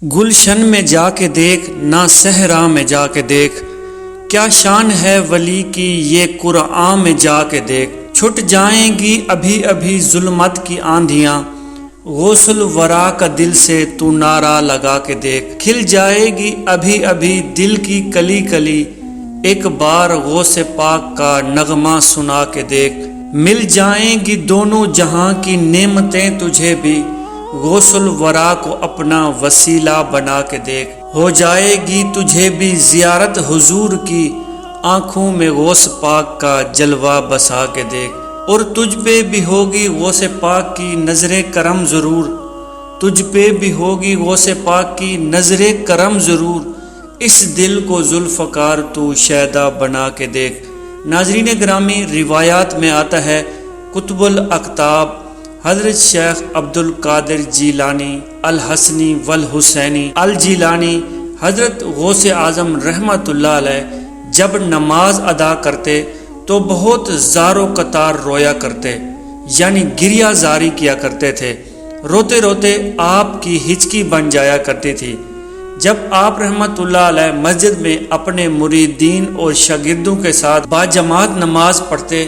گلشن میں جا کے دیکھ، نہ صحرا میں جا کے دیکھ، کیا شان ہے ولی کی یہ قرآن میں جا کے دیکھ۔ چھٹ جائیں گی ابھی ابھی ظلمت کی آندھیاں، غوث الورا کا دل سے تو نعرہ لگا کے دیکھ۔ کھل جائے گی ابھی ابھی دل کی کلی کلی، ایک بار غوث پاک کا نغمہ سنا کے دیکھ۔ مل جائیں گی دونوں جہاں کی نعمتیں تجھے بھی، غوث الورا کو اپنا وسیلہ بنا کے دیکھ۔ ہو جائے گی تجھے بھی زیارت حضور کی، آنکھوں میں غوث پاک کا جلوہ بسا کے دیکھ۔ اور تجھ پہ بھی ہوگی غوث پاک کی نظر کرم ضرور، تجھ پہ بھی ہوگی غوث پاک کی نظر کرم ضرور، اس دل کو ذوالفقار تو شیدا بنا کے دیکھ۔ ناظرین گرامی، روایات میں آتا ہے قطب الاقطاب حضرت شیخ عبد القادر جیلانی الحسنی والحسینی الجیلانی حضرت غوث اعظم رحمۃ اللہ علیہ جب نماز ادا کرتے تو بہت زار و قطار رویا کرتے، یعنی گریہ زاری کیا کرتے تھے۔ روتے روتے آپ کی ہچکی بن جایا کرتی تھی۔ جب آپ رحمۃ اللہ علیہ مسجد میں اپنے مریدین اور شاگردوں کے ساتھ باجماعت نماز پڑھتے،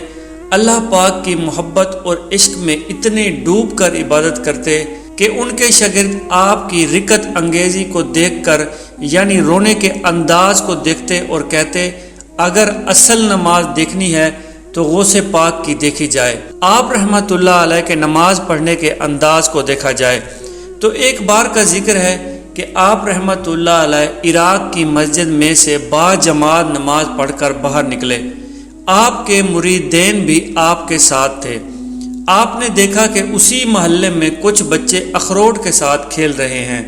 اللہ پاک کی محبت اور عشق میں اتنے ڈوب کر عبادت کرتے کہ ان کے شاگرد آپ کی رکت انگیزی کو دیکھ کر، یعنی رونے کے انداز کو دیکھتے اور کہتے، اگر اصل نماز دیکھنی ہے تو غوث پاک کی دیکھی جائے، آپ رحمۃ اللہ علیہ کے نماز پڑھنے کے انداز کو دیکھا جائے۔ تو ایک بار کا ذکر ہے کہ آپ رحمۃ اللہ علیہ عراق کی مسجد میں سے باجماعت نماز پڑھ کر باہر نکلے۔ آپ کے مریدین بھی آپ کے ساتھ تھے۔ آپ نے دیکھا کہ اسی محلے میں کچھ بچے اخروٹ کے ساتھ کھیل رہے ہیں۔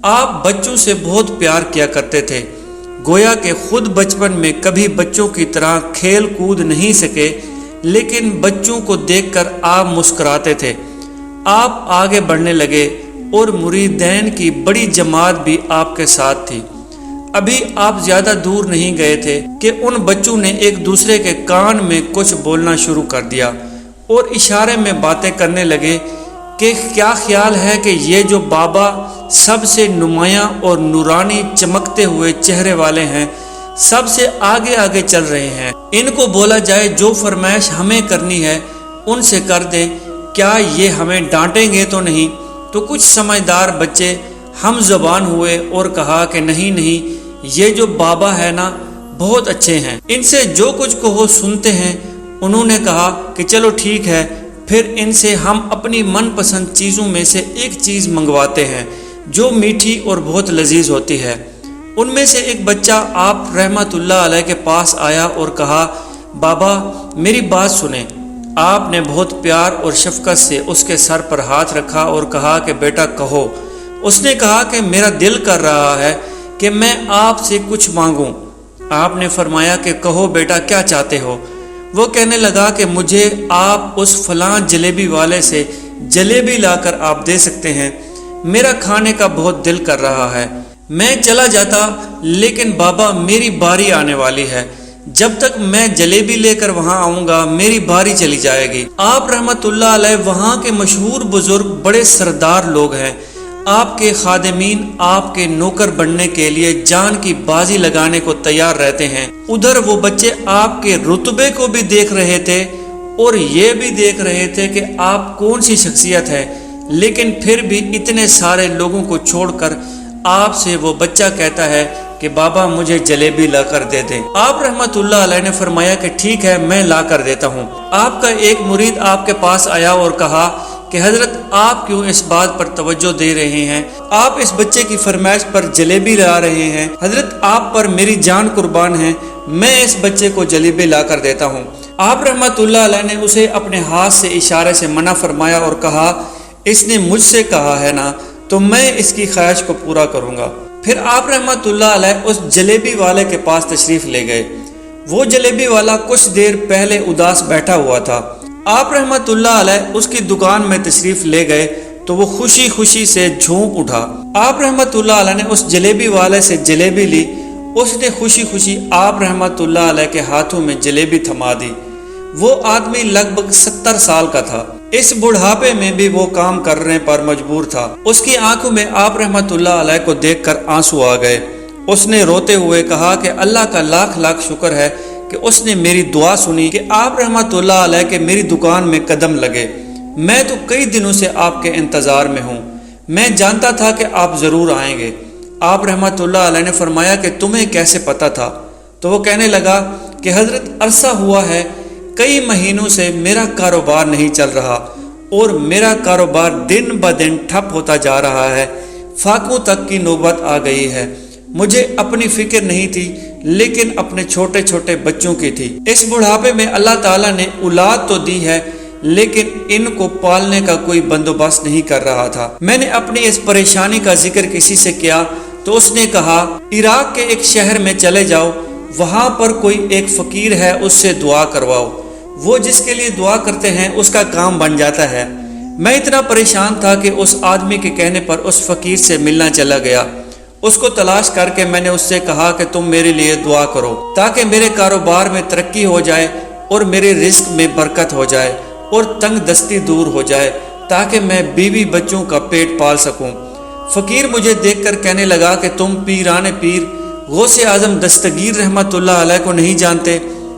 آپ بچوں سے بہت پیار کیا کرتے تھے، گویا کہ خود بچپن میں کبھی بچوں کی طرح کھیل کود نہیں سکے، لیکن بچوں کو دیکھ کر آپ مسکراتے تھے۔ آپ آگے بڑھنے لگے اور مریدین کی بڑی جماعت بھی آپ کے ساتھ تھی۔ ابھی آپ زیادہ دور نہیں گئے تھے کہ ان بچوں نے ایک دوسرے کے کان میں کچھ بولنا شروع کر دیا اور اشارے میں باتیں کرنے لگے کہ کیا خیال ہے کہ یہ جو بابا سب سے نمایاں اور نورانی چمکتے ہوئے چہرے والے ہیں، سب سے آگے آگے چل رہے ہیں، ان کو بولا جائے جو فرمائش ہمیں کرنی ہے ان سے کر دیں، کیا یہ ہمیں ڈانٹیں گے تو نہیں؟ تو کچھ سمجھدار بچے ہم زبان ہوئے اور کہا کہ نہیں نہیں، یہ جو بابا ہے نا بہت اچھے ہیں، ان سے جو کچھ کہو سنتے ہیں۔ انہوں نے کہا کہ چلو ٹھیک ہے، پھر ان سے ہم اپنی من پسند چیزوں میں سے ایک چیز منگواتے ہیں جو میٹھی اور بہت لذیذ ہوتی ہے۔ ان میں سے ایک بچہ آپ رحمۃ اللہ علیہ کے پاس آیا اور کہا، بابا میری بات سنیں۔ آپ نے بہت پیار اور شفقت سے اس کے سر پر ہاتھ رکھا اور کہا کہ بیٹا کہو۔ اس نے کہا کہ میرا دل کر رہا ہے کہ میں آپ سے کچھ مانگوں۔ آپ نے فرمایا کہ کہو بیٹا کیا چاہتے ہو؟ وہ کہنے لگا کہ مجھے آپ اس فلاں جلیبی والے سے جلیبی لا کر آپ دے سکتے ہیں، میرا کھانے کا بہت دل کر رہا ہے۔ میں چلا جاتا، لیکن بابا میری باری آنے والی ہے، جب تک میں جلیبی لے کر وہاں آؤں گا میری باری چلی جائے گی۔ آپ رحمۃ اللہ علیہ وہاں کے مشہور بزرگ بڑے سردار لوگ ہیں، آپ کے خادمین آپ کے نوکر بننے کے لیے جان کی بازی لگانے کو تیار رہتے ہیں۔ ادھر وہ بچے آپ کے رتبے کو بھی دیکھ رہے تھے اور یہ بھی دیکھ رہے تھے کہ آپ کون سی شخصیت ہے، لیکن پھر بھی اتنے سارے لوگوں کو چھوڑ کر آپ سے وہ بچہ کہتا ہے کہ بابا مجھے جلیبی لا کر دے دیں۔ آپ رحمۃ اللہ علیہ نے فرمایا کہ ٹھیک ہے میں لا کر دیتا ہوں۔ آپ کا ایک مرید آپ کے پاس آیا اور کہا کہ حضرت آپ کیوں اس بات پر توجہ دے رہے ہیں؟ آپ اس بچے کی فرمائش پر جلیبی لا رہے ہیں۔ حضرت آپ پر میری جان قربان ہے، میں اس بچے کو جلیبی لا کر دیتا ہوں۔ آپ رحمۃ اللہ علیہ نے اسے اپنے ہاتھ سے اشارے سے منع فرمایا اور کہا، اس نے مجھ سے کہا ہے نا تو میں اس کی خواہش کو پورا کروں گا۔ پھر آپ رحمۃ اللہ علیہ اس جلیبی والے کے پاس تشریف لے گئے۔ وہ جلیبی والا کچھ دیر پہلے اداس بیٹھا ہوا تھا۔ آپ رحمۃ اللہ علیہ اس کی دکان میں تشریف لے گئے تو وہ خوشی خوشی سے جھوم اٹھا۔ آپ رحمۃ اللہ علیہ نے اس جلیبی والے سے جلیبی لی، اس نے خوشی خوشی آپ رحمۃ اللہ علیہ کے ہاتھوں میں جلیبی تھما دی۔ وہ آدمی لگ بھگ 70 سال کا تھا۔ اس بڑھاپے میں بھی وہ کام کرنے پر مجبور تھا۔ اس کی آنکھوں میں آپ رحمت اللہ علیہ کو دیکھ کر آنسو آ گئے۔ اس نے روتے ہوئے کہا کہ اللہ کا لاکھ لاکھ شکر ہے کہ اس نے میری دعا سنی کہ آپ رحمت اللہ علیہ کے میری دکان میں قدم لگے۔ میں تو کئی دنوں سے آپ کے انتظار میں ہوں، میں جانتا تھا کہ آپ ضرور آئیں گے۔ آپ رحمت اللہ علیہ نے فرمایا کہ تمہیں کیسے پتہ تھا؟ تو وہ کہنے لگا کہ حضرت عرصہ ہوا ہے، کئی مہینوں سے میرا کاروبار نہیں چل رہا اور میرا کاروبار دن بدن ٹھپ ہوتا جا رہا ہے، فاقوں تک کی نوبت آ گئی ہے۔ مجھے اپنی فکر نہیں تھی لیکن اپنے چھوٹے چھوٹے بچوں کی تھی۔ اس بڑھاپے میں اللہ تعالیٰ نے اولاد تو دی ہے لیکن ان کو پالنے کا کوئی بندوبست نہیں کر رہا تھا۔ میں نے اپنی اس پریشانی کا ذکر کسی سے کیا تو اس نے کہا عراق کے ایک شہر میں چلے جاؤ، وہاں پر کوئی ایک فقیر ہے، اس سے دعا کرواؤ، وہ جس کے لیے دعا کرتے ہیں اس کا کام بن جاتا ہے۔ میں اتنا پریشان تھا کہ اس آدمی کے کہنے پر اس فقیر سے ملنا چلا گیا۔ اس کو تلاش کر کے میں نے اس سے کہا کہ تم میرے لیے دعا کرو تاکہ میرے کاروبار میں ترقی ہو جائے اور میرے رزق میں برکت ہو جائے اور تنگ دستی دور ہو جائے تاکہ میں بیوی بچوں کا پیٹ پال سکوں۔ فقیر مجھے دیکھ کر کہنے لگا کہ تم پیران پیر غوث اعظم دستگیر رحمت اللہ علیہ کو نہیں جانتے؟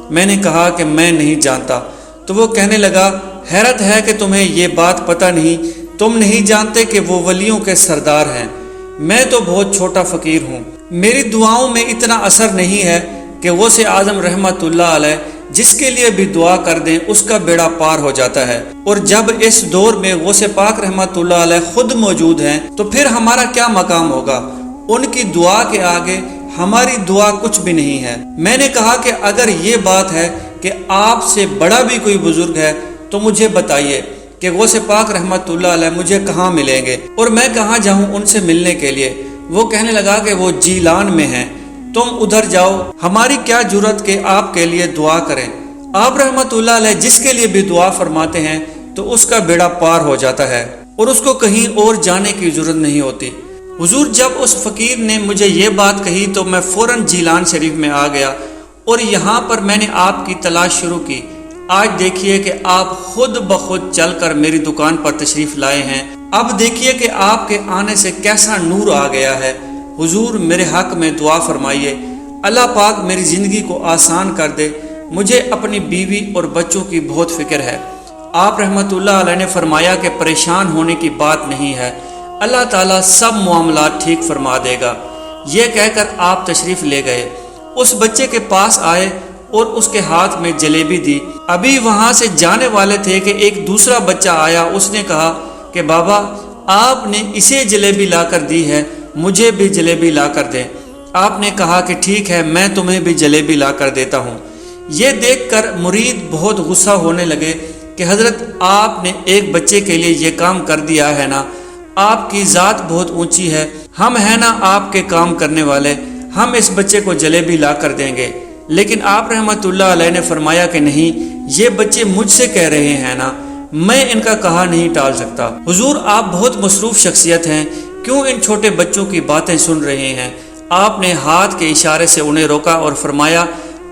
میں نے کہا کہ میں نہیں جانتا۔ تو وہ کہنے لگا حیرت ہے کہ تمہیں یہ بات پتہ نہیں، تم نہیں جانتے کہ وہ ولیوں کے سردار ہیں۔ میں تو بہت چھوٹا فقیر ہوں، میری دعاؤں میں اتنا اثر نہیں ہے کہ غوث اعظم رحمت اللہ علیہ جس کے لیے بھی دعا کر دیں اس کا بیڑا پار ہو جاتا ہے، اور جب اس دور میں غوث پاک رحمت اللہ علیہ خود موجود ہیں تو پھر ہمارا کیا مقام ہوگا؟ ان کی دعا کے آگے ہماری دعا کچھ بھی نہیں ہے۔ میں نے کہا کہ اگر یہ بات ہے کہ آپ سے بڑا بھی کوئی بزرگ ہے تو مجھے بتائیے کہ غوث پاک رحمت اللہ علیہ مجھے کہاں ملیں گے اور میں کہاں جاؤں ان سے ملنے کے لیے؟ وہ کہنے لگا کہ وہ جیلان میں ہیں، تم ادھر جاؤ، ہماری کیا جرت کہ آپ کے لیے دعا کریں۔ آپ رحمت اللہ علیہ جس کے لیے بھی دعا فرماتے ہیں تو اس کا بیڑا پار ہو جاتا ہے اور اس کو کہیں اور جانے کی ضرورت نہیں ہوتی۔ حضور جب اس فقیر نے مجھے یہ بات کہی تو میں فوراً جیلان شریف میں آ گیا اور یہاں پر میں نے آپ کی تلاش شروع کی۔ آج دیکھیے کہ آپ خود بخود چل کر میری دکان پر تشریف لائے ہیں۔ اب دیکھیے کہ آپ کے آنے سے کیسا نور آ گیا ہے۔ حضور میرے حق میں دعا فرمائیے، اللہ پاک میری زندگی کو آسان کر دے، مجھے اپنی بیوی اور بچوں کی بہت فکر ہے۔ آپ رحمت اللہ علیہ نے فرمایا کہ پریشان ہونے کی بات نہیں ہے، اللہ تعالیٰ سب معاملات ٹھیک فرما دے گا۔ یہ کہہ کر آپ تشریف لے گئے، اس بچے کے پاس آئے اور اس کے ہاتھ میں جلیبی دی۔ ابھی وہاں سے جانے والے تھے کہ ایک دوسرا بچہ آیا، اس نے کہا کہ بابا آپ نے اسے جلیبی لا کر دی ہے، مجھے بھی جلیبی لا کر دیں۔ آپ نے کہا کہ ٹھیک ہے، میں تمہیں بھی جلیبی لا کر دیتا ہوں۔ یہ دیکھ کر مرید بہت غصہ ہونے لگے کہ حضرت آپ نے ایک بچے کے لیے یہ کام کر دیا ہے نا، آپ کی ذات بہت اونچی ہے، ہم ہیں نا آپ کے کام کرنے والے، ہم اس بچے کو جلیبی لا کر دیں گے۔ لیکن آپ رحمت اللہ علیہ نے فرمایا کہ نہیں، یہ بچے مجھ سے کہہ رہے ہیں نا، میں ان کا کہا نہیں ٹال سکتا۔ حضور آپ بہت مصروف شخصیت ہیں، کیوں ان چھوٹے بچوں کی باتیں سن رہے ہیں؟ آپ نے ہاتھ کے اشارے سے انہیں روکا اور فرمایا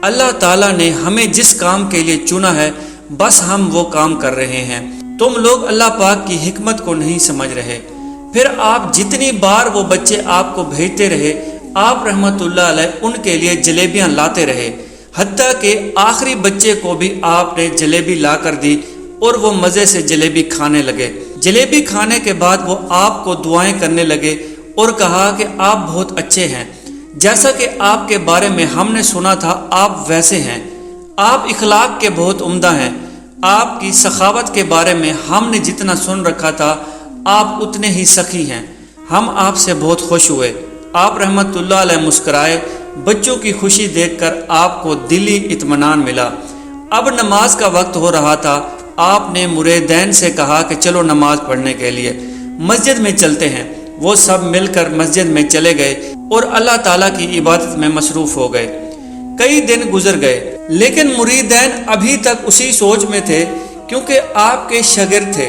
اللہ تعالیٰ نے ہمیں جس کام کے لیے چنا ہے بس ہم وہ کام کر رہے ہیں، تم لوگ اللہ پاک کی حکمت کو نہیں سمجھ رہے۔ پھر آپ جتنی بار وہ بچے آپ کو بھیجتے رہے، آپ رحمت اللہ علیہ ان کے لیے جلیبیاں لاتے رہے، حتیٰ کہ آخری بچے کو بھی آپ نے جلیبی لا کر دی اور وہ مزے سے جلیبی کھانے لگے۔ جلیبی کھانے کے بعد وہ آپ کو دعائیں کرنے لگے اور کہا کہ آپ بہت اچھے ہیں، جیسا کہ آپ کے بارے میں ہم نے سنا تھا آپ ویسے ہیں، آپ اخلاق کے بہت عمدہ ہیں، آپ کی سخاوت کے بارے میں ہم نے جتنا سن رکھا تھا آپ اتنے ہی سخی ہیں، ہم آپ سے بہت خوش ہوئے۔ آپ رحمت اللہ علیہ مسکرائے، بچوں کی خوشی دیکھ کر آپ کو دلی اطمینان ملا۔ اب نماز کا وقت ہو رہا تھا، آپ نے مریدین سے کہا کہ چلو نماز پڑھنے کے لیے مسجد میں چلتے ہیں۔ وہ سب مل کر مسجد میں چلے گئے اور اللہ تعالیٰ کی عبادت میں مصروف ہو گئے۔ کئی دن گزر گئے لیکن مریدین ابھی تک اسی سوچ میں تھے، کیونکہ آپ کے شاگرد تھے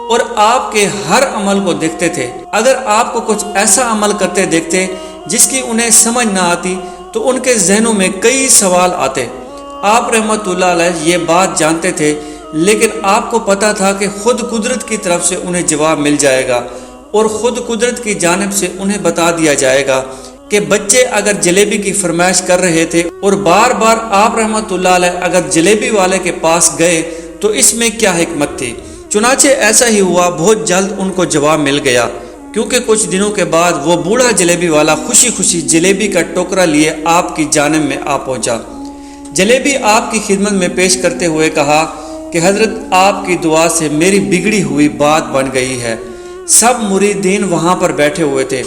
اور آپ کے ہر عمل کو دیکھتے تھے۔ اگر آپ کو کچھ ایسا عمل کرتے دیکھتے جس کی انہیں سمجھ نہ آتی تو ان کے ذہنوں میں کئی سوال آتے۔ آپ رحمت اللہ علیہ یہ بات جانتے تھے، لیکن آپ کو پتا تھا کہ خود قدرت کی طرف سے انہیں جواب مل جائے گا، اور خود قدرت کی جانب سے انہیں بتا دیا جائے گا کہ بچے اگر جلیبی کی فرمائش کر رہے تھے اور بار بار آپ رحمۃ اللہ علیہ اگر جلیبی والے کے پاس گئے تو اس میں کیا حکمت تھی۔ چنانچہ ایسا ہی ہوا، بہت جلد ان کو جواب مل گیا، کیونکہ کچھ دنوں کے بعد وہ بوڑھا جلیبی والا خوشی خوشی جلیبی کا ٹوکرا لیے آپ کی جانب میں آ پہنچا۔ جلیبی آپ کی خدمت میں پیش کرتے ہوئے کہا کہ حضرت آپ کی دعا سے میری بگڑی ہوئی بات بن گئی ہے۔ سب مریدین وہاں پر بیٹھے ہوئے تھے۔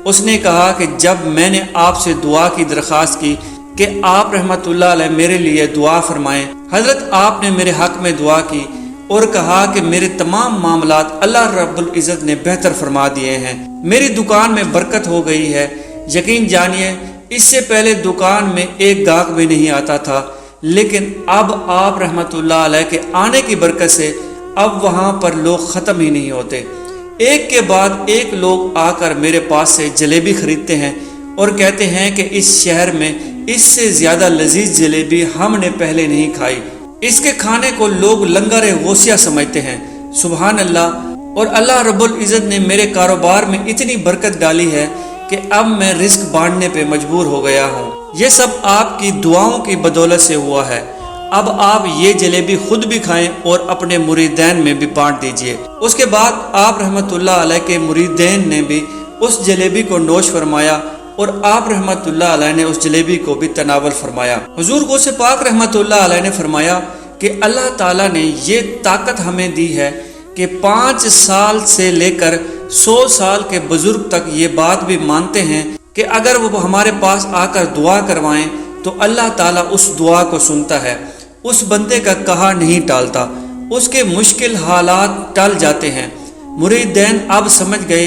اس نے کہا کہ جب میں نے آپ سے دعا کی درخواست کی کہ آپ رحمت اللہ علیہ میرے لیے دعا فرمائیں، حضرت آپ نے میرے حق میں دعا کی اور کہا کہ میرے تمام معاملات اللہ رب العزت نے بہتر فرما دیے ہیں، میری دکان میں برکت ہو گئی ہے۔ یقین جانیے اس سے پہلے دکان میں ایک گاہک بھی نہیں آتا تھا، لیکن اب آپ رحمت اللہ علیہ کے آنے کی برکت سے اب وہاں پر لوگ ختم ہی نہیں ہوتے۔ ایک کے بعد ایک لوگ آ کر میرے پاس سے جلیبی خریدتے ہیں اور کہتے ہیں کہ اس شہر میں اس سے زیادہ لذیذ جلیبی ہم نے پہلے نہیں کھائی۔ اس کے کھانے کو لوگ لنگر غوثیہ سمجھتے ہیں۔ سبحان اللہ! اور اللہ رب العزت نے میرے کاروبار میں اتنی برکت ڈالی ہے کہ اب میں رزق بانٹنے پہ مجبور ہو گیا ہوں۔ یہ سب آپ کی دعاؤں کی بدولت سے ہوا ہے۔ اب آپ یہ جلیبی خود بھی کھائیں اور اپنے مریدین میں بھی بانٹ دیجئے۔ اس کے بعد آپ رحمت اللہ علیہ کے مریدین نے بھی اس جلیبی کو نوش فرمایا اور آپ رحمت اللہ علیہ نے اس جلیبی کو بھی تناول فرمایا۔ حضور غوث پاک رحمت اللہ علیہ نے فرمایا کہ اللہ تعالیٰ نے یہ طاقت ہمیں دی ہے کہ 5 سال سے لے کر 100 سال کے بزرگ تک یہ بات بھی مانتے ہیں کہ اگر وہ ہمارے پاس آ کر دعا کروائیں تو اللہ تعالیٰ اس دعا کو سنتا ہے، اس بندے کا کہا نہیں ٹالتا، اس کے مشکل حالات ٹل جاتے ہیں۔ مریدین اب سمجھ گئے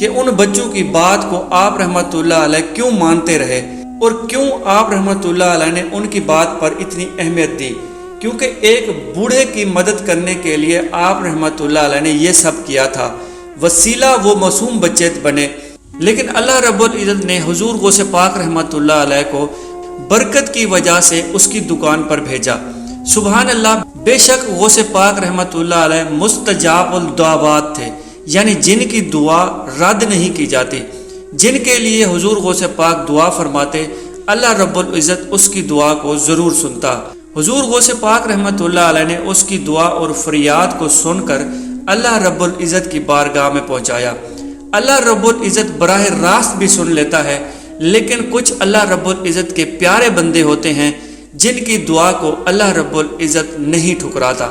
کہ ان بچوں کی بات کو آپ رحمت اللہ علیہ کیوں مانتے رہے اور کیوں آپ رحمت اللہ علیہ نے ان کی بات پر اتنی اہمیت دی، کیونکہ ایک بوڑھے کی مدد کرنے کے لیے آپ رحمت اللہ علیہ نے یہ سب کیا تھا۔ وسیلہ وہ معصوم بچے بنے، لیکن اللہ رب العزت نے حضور غوث پاک رحمت اللہ علیہ کو برکت کی وجہ سے اس کی دکان پر بھیجا۔ سبحان اللہ! بے شک غوث پاک رحمت اللہ علیہ مستجاب الدعوات تھے، یعنی جن کی دعا رد نہیں کی جاتی، جن کے لیے حضور غوث پاک دعا فرماتے اللہ رب العزت اس کی دعا کو ضرور سنتا۔ حضور غوث پاک رحمت اللہ علیہ نے اس کی دعا اور فریاد کو سن کر اللہ رب العزت کی بارگاہ میں پہنچایا۔ اللہ رب العزت براہ راست بھی سن لیتا ہے، لیکن کچھ اللہ رب العزت کے پیارے بندے ہوتے ہیں جن کی دعا کو اللہ رب العزت نہیں ٹھکراتا،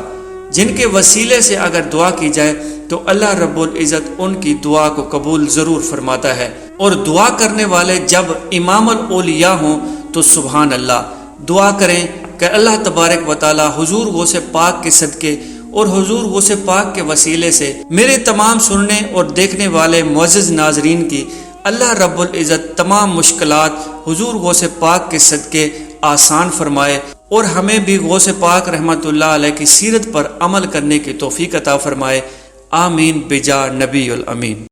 جن کے وسیلے سے اگر دعا کی جائے تو اللہ رب العزت ان کی دعا کو قبول ضرور فرماتا ہے۔ اور دعا کرنے والے جب امام الاولیاء ہوں تو سبحان اللہ! دعا کریں کہ اللہ تبارک و تعالی حضور غوث پاک کے صدقے اور حضور غوث پاک کے وسیلے سے میرے تمام سننے اور دیکھنے والے معزز ناظرین کی اللہ رب العزت تمام مشکلات حضور غوث پاک کے صدقے آسان فرمائے، اور ہمیں بھی غوث پاک رحمت اللہ علیہ کی سیرت پر عمل کرنے کی توفیق عطا فرمائے۔ آمین بجا نبی الامین۔